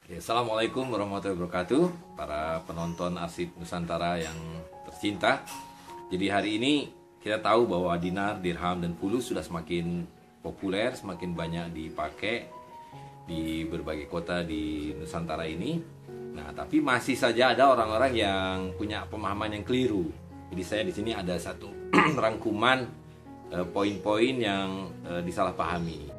Ya, Assalamualaikum warahmatullahi wabarakatuh, para penonton Arsip Nusantara yang tercinta. Jadi hari ini kita tahu bahwa dinar, dirham, dan fulus sudah semakin populer, semakin banyak dipakai di berbagai kota di Nusantara ini. Nah, tapi masih saja ada orang-orang yang punya pemahaman yang keliru. Jadi saya di sini ada satu rangkuman poin-poin yang disalahpahami.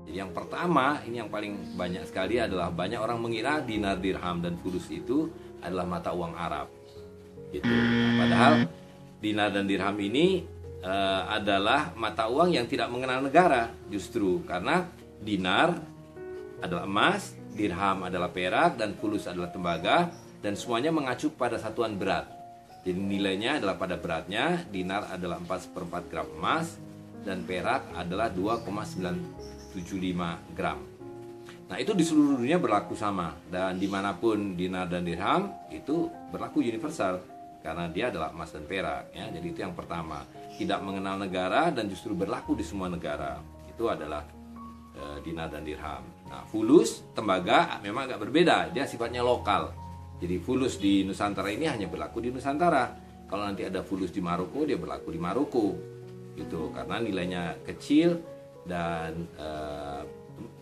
Jadi yang pertama, ini yang paling banyak sekali adalah banyak orang mengira dinar, dirham, dan fulus itu adalah mata uang Arab. Gitu. Nah, padahal dinar dan dirham ini adalah mata uang yang tidak mengenal negara, justru karena dinar adalah emas, dirham adalah perak, dan fulus adalah tembaga, dan semuanya mengacu pada satuan berat. Jadi nilainya adalah pada beratnya. Dinar adalah 4/4 gram emas, dan perak adalah 2,975 gram. Nah, itu di seluruh dunia berlaku sama, dan dimanapun dinar dan dirham itu berlaku universal karena dia adalah emas dan perak, ya. Jadi itu yang pertama, tidak mengenal negara dan justru berlaku di semua negara. Itu adalah dinar dan dirham. Nah, fulus, tembaga memang agak berbeda, dia sifatnya lokal. Jadi fulus di Nusantara ini hanya berlaku di Nusantara. Kalau nanti ada fulus di Maroko, dia berlaku di Maroko, gitu, karena nilainya kecil dan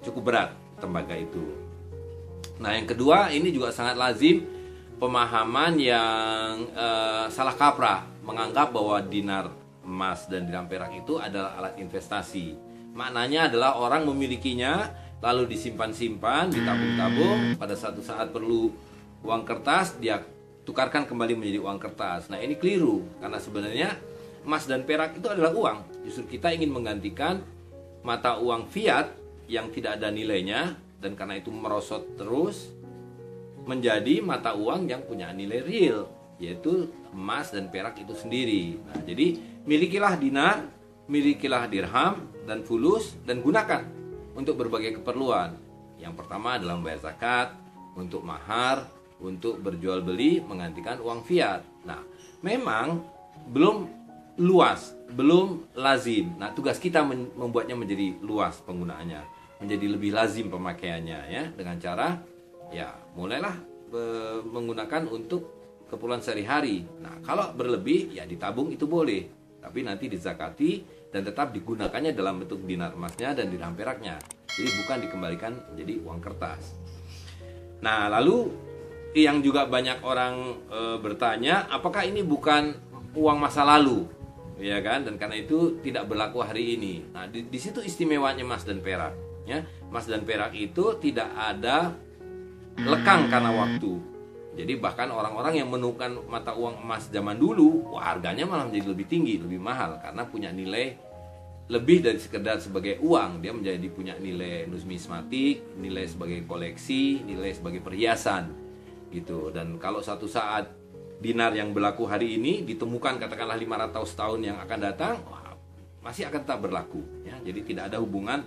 cukup berat tembaga itu. Nah, yang kedua, ini juga sangat lazim pemahaman yang salah kaprah, menganggap bahwa dinar, emas, dan dirham perak itu adalah alat investasi. Maknanya adalah orang memilikinya lalu disimpan-simpan, ditabung-tabung, pada satu saat perlu uang kertas dia tukarkan kembali menjadi uang kertas. Nah, ini keliru karena sebenarnya emas dan perak itu adalah uang. Justru kita ingin menggantikan mata uang fiat yang tidak ada nilainya, dan karena itu merosot terus menjadi mata uang yang punya nilai real, yaitu emas dan perak itu sendiri. Nah, jadi milikilah dinar, milikilah dirham dan fulus, dan gunakan untuk berbagai keperluan. Yang pertama adalah membayar zakat, untuk mahar, untuk berjual beli, menggantikan uang fiat. Nah, memang belum luas, belum lazim. Nah, tugas kita membuatnya menjadi luas penggunaannya, menjadi lebih lazim pemakaiannya, ya, dengan cara ya mulailah menggunakan untuk keperluan sehari-hari. Nah, kalau berlebih ya ditabung itu boleh, tapi nanti dizakati dan tetap digunakannya dalam bentuk dinar emasnya dan dirham peraknya. Jadi bukan dikembalikan menjadi uang kertas. Nah, lalu yang juga banyak orang bertanya, apakah ini bukan uang masa lalu, ya kan? Dan karena itu tidak berlaku hari ini. Nah, di situ istimewanya emas dan perak, ya. Emas dan perak itu tidak ada lekang karena waktu. Jadi bahkan orang-orang yang menemukan mata uang emas zaman dulu, harganya malah menjadi lebih tinggi, lebih mahal karena punya nilai lebih dari sekedar sebagai uang. Dia menjadi punya nilai numismatik, nilai sebagai koleksi, nilai sebagai perhiasan, gitu. Dan kalau satu saat dinar yang berlaku hari ini ditemukan katakanlah 500 tahun yang akan datang, masih akan tetap berlaku, ya. Jadi tidak ada hubungan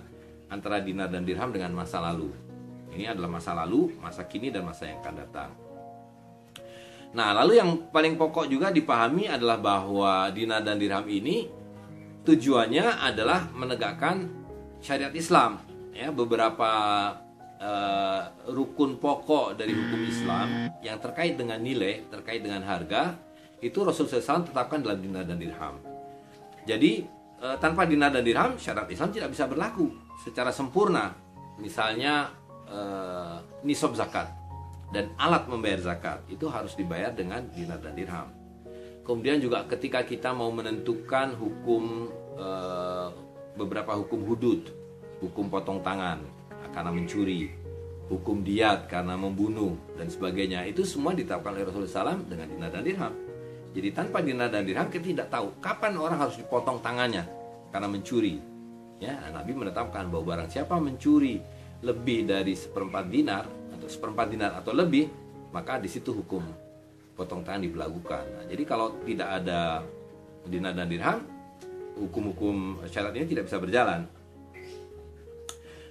antara dinar dan dirham dengan masa lalu. Ini adalah masa lalu, masa kini, dan masa yang akan datang. Nah, lalu yang paling pokok juga dipahami adalah bahwa dinar dan dirham ini tujuannya adalah menegakkan syariat Islam, ya. Beberapa rukun pokok dari hukum Islam yang terkait dengan nilai, terkait dengan harga, itu Rasulullah SAW tetapkan dalam dinar dan dirham. Jadi tanpa dinar dan dirham, syariat Islam tidak bisa berlaku secara sempurna. Misalnya nisab zakat dan alat membayar zakat itu harus dibayar dengan dinar dan dirham. Kemudian juga ketika kita mau menentukan hukum, beberapa hukum hudud, hukum potong tangan karena mencuri, hukum diat karena membunuh, dan sebagainya, itu semua ditetapkan oleh Rasulullah SAW dengan dinar dan dirham. Jadi tanpa dinar dan dirham kita tidak tahu kapan orang harus dipotong tangannya karena mencuri, ya. Nabi menetapkan bahwa barang siapa mencuri lebih dari 1/4 dinar atau 1/4 dinar atau lebih, maka di situ hukum potong tangan diberlakukan. Nah, jadi kalau tidak ada dinar dan dirham, hukum-hukum syariat ini tidak bisa berjalan.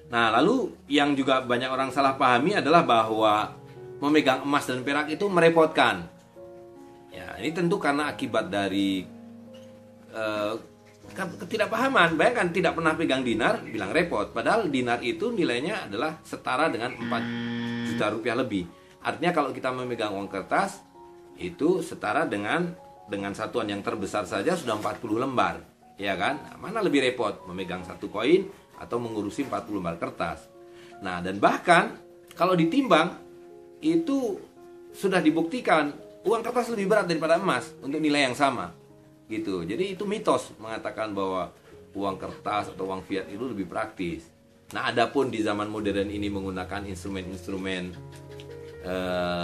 Nah, lalu yang juga banyak orang salah pahami adalah bahwa memegang emas dan perak itu merepotkan. Ya, ini tentu karena akibat dari ketidakpahaman. Bayangkan tidak pernah pegang dinar, bilang repot. Padahal dinar itu nilainya adalah setara dengan 4 juta rupiah lebih. Artinya kalau kita memegang uang kertas itu setara dengan satuan yang terbesar saja sudah 40 lembar, ya kan? Mana lebih repot, memegang satu koin atau mengurusi 40 lembar kertas. Nah, dan bahkan kalau ditimbang itu sudah dibuktikan uang kertas lebih berat daripada emas untuk nilai yang sama. Gitu. Jadi itu mitos mengatakan bahwa uang kertas atau uang fiat itu lebih praktis. Nah, adapun di zaman modern ini menggunakan instrumen-instrumen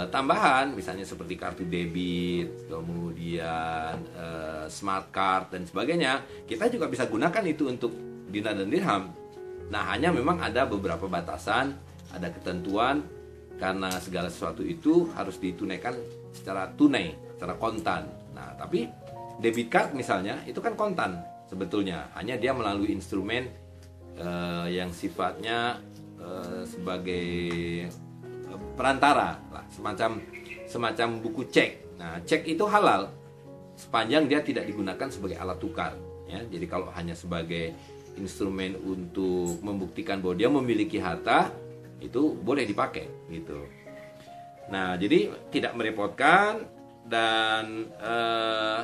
tambahan, misalnya seperti kartu debit, kemudian smart card dan sebagainya, kita juga bisa gunakan itu untuk dinar dan dirham. Nah, hanya memang ada beberapa batasan, ada ketentuan, karena segala sesuatu itu harus ditunaikan secara tunai, secara kontan. Nah, tapi debit card misalnya itu kan kontan sebetulnya, hanya dia melalui instrumen yang sifatnya sebagai perantara lah, semacam buku cek. Nah, cek itu halal sepanjang dia tidak digunakan sebagai alat tukar, ya. Jadi kalau hanya sebagai instrumen untuk membuktikan bahwa dia memiliki harta, itu boleh dipakai gitu. Nah, jadi tidak merepotkan. Dan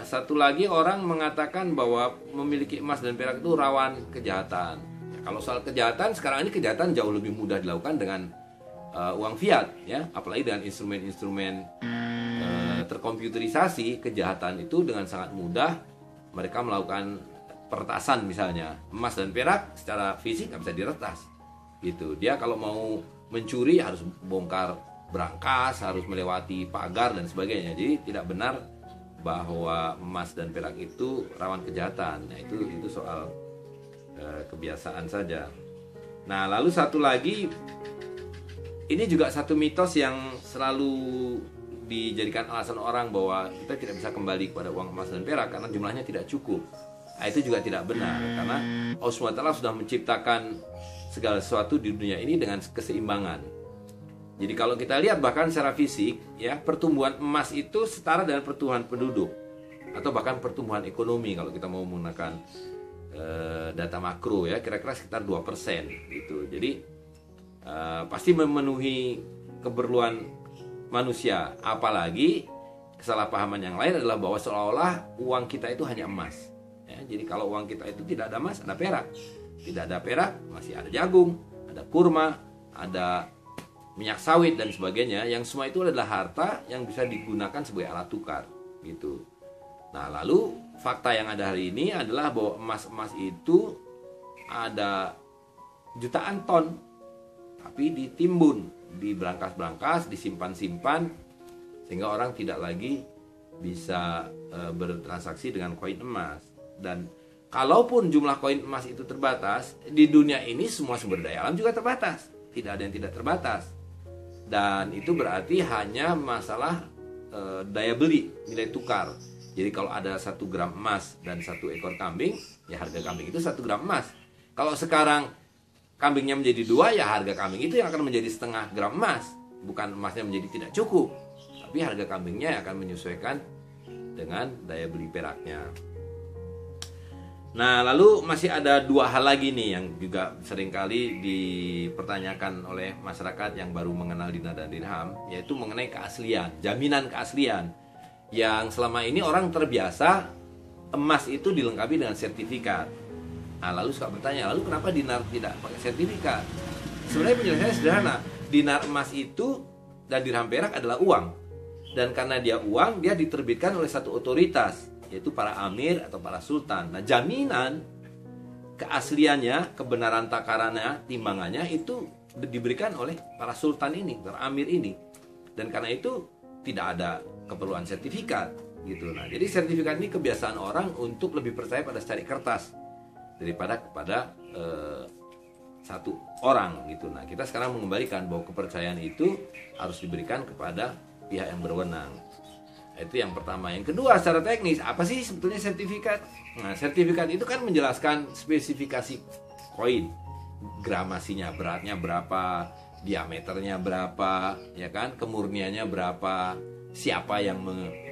satu lagi, orang mengatakan bahwa memiliki emas dan perak itu rawan kejahatan. Ya, kalau soal kejahatan, sekarang ini kejahatan jauh lebih mudah dilakukan dengan uang fiat, ya, apalagi dengan instrumen-instrumen terkomputerisasi. Kejahatan itu dengan sangat mudah mereka melakukan peretasan. Misalnya emas dan perak secara fisik nggak bisa diretas gitu. Dia kalau mau mencuri harus bongkar berangkas, harus melewati pagar dan sebagainya. Jadi tidak benar bahwa emas dan perak itu rawan kejahatan. Nah, itu soal kebiasaan saja. Nah, lalu satu lagi, ini juga satu mitos yang selalu dijadikan alasan orang bahwa kita tidak bisa kembali kepada uang emas dan perak karena jumlahnya tidak cukup. Nah, itu juga tidak benar, karena Allah SWT sudah menciptakan segala sesuatu di dunia ini dengan keseimbangan. Jadi kalau kita lihat bahkan secara fisik, ya, pertumbuhan emas itu setara dengan pertumbuhan penduduk atau bahkan pertumbuhan ekonomi kalau kita mau menggunakan data makro, ya, kira-kira sekitar 2% gitu. Jadi pasti memenuhi keperluan manusia. Apalagi kesalahpahaman yang lain adalah bahwa seolah-olah uang kita itu hanya emas, ya. Jadi kalau uang kita itu tidak ada emas, ada perak. Tidak ada perak, masih ada jagung, ada kurma, ada minyak sawit dan sebagainya, yang semua itu adalah harta yang bisa digunakan sebagai alat tukar gitu. Nah, lalu fakta yang ada hari ini adalah bahwa emas-emas itu ada jutaan ton, tapi ditimbun, diberangkas-berangkas, disimpan-simpan, sehingga orang tidak lagi bisa bertransaksi dengan koin emas. Dan kalaupun jumlah koin emas itu terbatas, di dunia ini semua sumber daya alam juga terbatas, tidak ada yang tidak terbatas. Dan itu berarti hanya masalah daya beli, nilai tukar. Jadi kalau ada 1 gram emas dan 1 ekor kambing, ya harga kambing itu 1 gram emas. Kalau sekarang kambingnya menjadi 2, ya harga kambing itu yang akan menjadi setengah gram emas. Bukan emasnya menjadi tidak cukup, tapi harga kambingnya akan menyesuaikan dengan daya beli peraknya. Nah, lalu masih ada 2 hal lagi nih yang juga seringkali dipertanyakan oleh masyarakat yang baru mengenal dinar dan dirham, yaitu mengenai keaslian, jaminan keaslian. Yang selama ini orang terbiasa emas itu dilengkapi dengan sertifikat. Nah, lalu suka bertanya, lalu kenapa dinar tidak pakai sertifikat? Sebenarnya penjelasannya sederhana. Dinar emas itu dan dirham perak adalah uang. Dan karena dia uang, dia diterbitkan oleh satu otoritas, yaitu para amir atau para sultan. Nah, jaminan keasliannya, kebenaran takarannya, timbangannya itu diberikan oleh para sultan ini, para amir ini. Dan karena itu tidak ada keperluan sertifikat gitu. Nah, jadi sertifikat ini kebiasaan orang untuk lebih percaya pada secari kertas daripada kepada satu orang gitu. Nah, kita sekarang mengembalikan bahwa kepercayaan itu harus diberikan kepada pihak yang berwenang. Itu yang pertama. Yang kedua, secara teknis, apa sih sebetulnya sertifikat? Nah, sertifikat itu kan menjelaskan spesifikasi koin, gramasinya, beratnya berapa, diameternya berapa, ya kan, kemurniannya berapa, siapa yang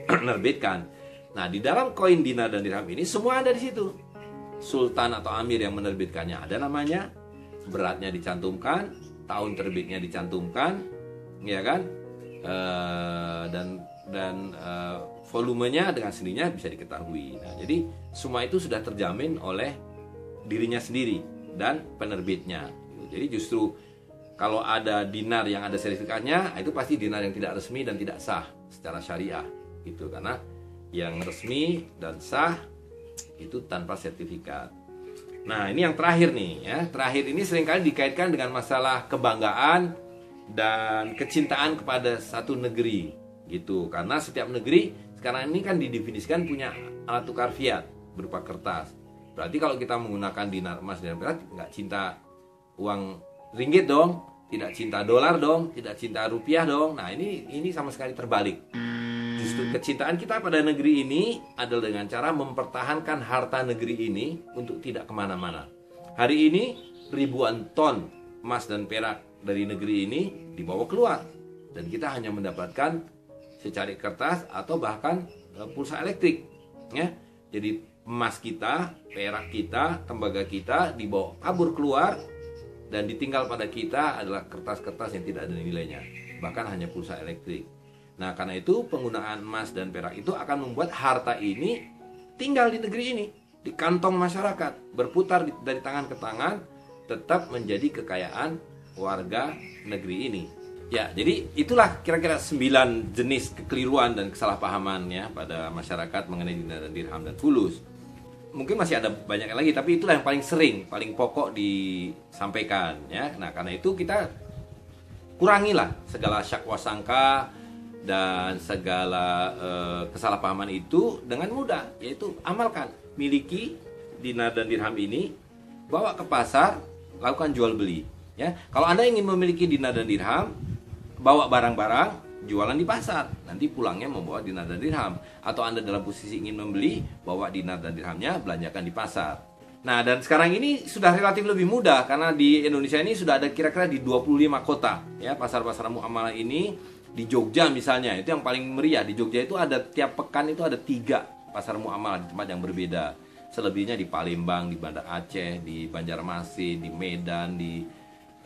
menerbitkan. Nah, di dalam koin dinar dan dirham ini semua ada di situ. sultan atau amir yang menerbitkannya ada namanya, beratnya dicantumkan, tahun terbitnya dicantumkan, ya kan, dan volumenya dengan sendirinya bisa diketahui. Nah, jadi semua itu sudah terjamin oleh dirinya sendiri dan penerbitnya. Jadi justru kalau ada dinar yang ada sertifikatnya, itu pasti dinar yang tidak resmi dan tidak sah secara syariah, gitu. Karena yang resmi dan sah itu tanpa sertifikat. Nah, ini yang terakhir nih ya. Terakhir ini seringkali dikaitkan dengan masalah kebanggaan dan kecintaan kepada satu negeri, gitu. Karena setiap negeri sekarang ini kan didefinisikan punya alat tukar fiat berupa kertas. Berarti kalau kita menggunakan dinar emas dan perak, nggak cinta uang ringgit dong, tidak cinta dolar dong, tidak cinta rupiah dong. Nah, ini sama sekali terbalik. Justru kecintaan kita pada negeri ini adalah dengan cara mempertahankan harta negeri ini untuk tidak kemana-mana. Hari ini ribuan ton emas dan perak dari negeri ini dibawa keluar, dan kita hanya mendapatkan secari kertas atau bahkan pulsa elektrik, ya. Jadi emas kita, perak kita, tembaga kita dibawa kabur keluar, dan ditinggal pada kita adalah kertas-kertas yang tidak ada nilainya, bahkan hanya pulsa elektrik. Nah, karena itu penggunaan emas dan perak itu akan membuat harta ini tinggal di negeri ini, di kantong masyarakat, berputar dari tangan ke tangan, tetap menjadi kekayaan warga negeri ini. Ya, jadi itulah kira-kira 9 jenis kekeliruan dan kesalahpahaman ya pada masyarakat mengenai dinar dan dirham dan fulus. Mungkin masih ada banyak lagi, tapi itulah yang paling sering, paling pokok disampaikan ya. Nah, karena itu kita kurangilah segala syakwa sangka dan segala kesalahpahaman itu dengan mudah, yaitu amalkan, miliki dinar dan dirham ini, bawa ke pasar, lakukan jual beli ya. Kalau Anda ingin memiliki dinar dan dirham, bawa barang-barang, jualan di pasar, nanti pulangnya membawa dinar dan dirham. Atau Anda dalam posisi ingin membeli, bawa dinar dan dirhamnya, belanjakan di pasar. Nah, dan sekarang ini sudah relatif lebih mudah, karena di Indonesia ini sudah ada kira-kira di 25 kota ya, pasar-pasar muamalah ini. Di Jogja misalnya, itu yang paling meriah. Di Jogja itu ada tiap pekan itu ada 3 pasar muamalah di tempat yang berbeda. Selebihnya di Palembang, di Banda Aceh, di Banjarmasin, di Medan, di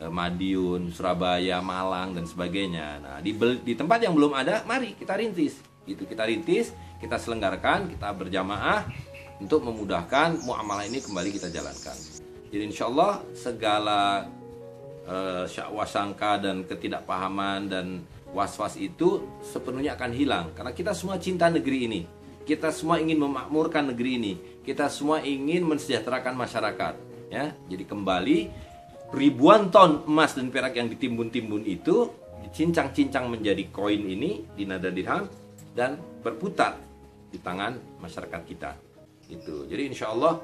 Madiun, Surabaya, Malang dan sebagainya. Nah, di tempat yang belum ada, mari kita rintis. Gitu, kita rintis, kita selenggarakan, kita berjamaah untuk memudahkan muamalah ini kembali kita jalankan. Jadi insya Allah segala syakwa sangka dan ketidakpahaman dan was-was itu sepenuhnya akan hilang, karena kita semua cinta negeri ini. Kita semua ingin memakmurkan negeri ini. Kita semua ingin mensejahterakan masyarakat, ya. Jadi kembali ribuan ton emas dan perak yang ditimbun-timbun itu dicincang-cincang menjadi koin ini, dinar dan dirham, dan berputar di tangan masyarakat kita. Itu. Jadi insya Allah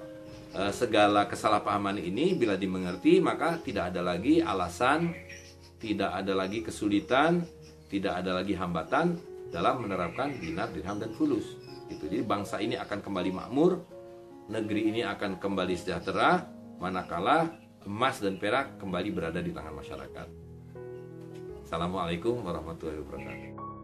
segala kesalahpahaman ini bila dimengerti, maka tidak ada lagi alasan, tidak ada lagi kesulitan, tidak ada lagi hambatan dalam menerapkan dinar, dirham, dan fulus. Itu. Jadi bangsa ini akan kembali makmur, negeri ini akan kembali sejahtera, manakala emas dan perak kembali berada di tangan masyarakat. Assalamualaikum warahmatullahi wabarakatuh.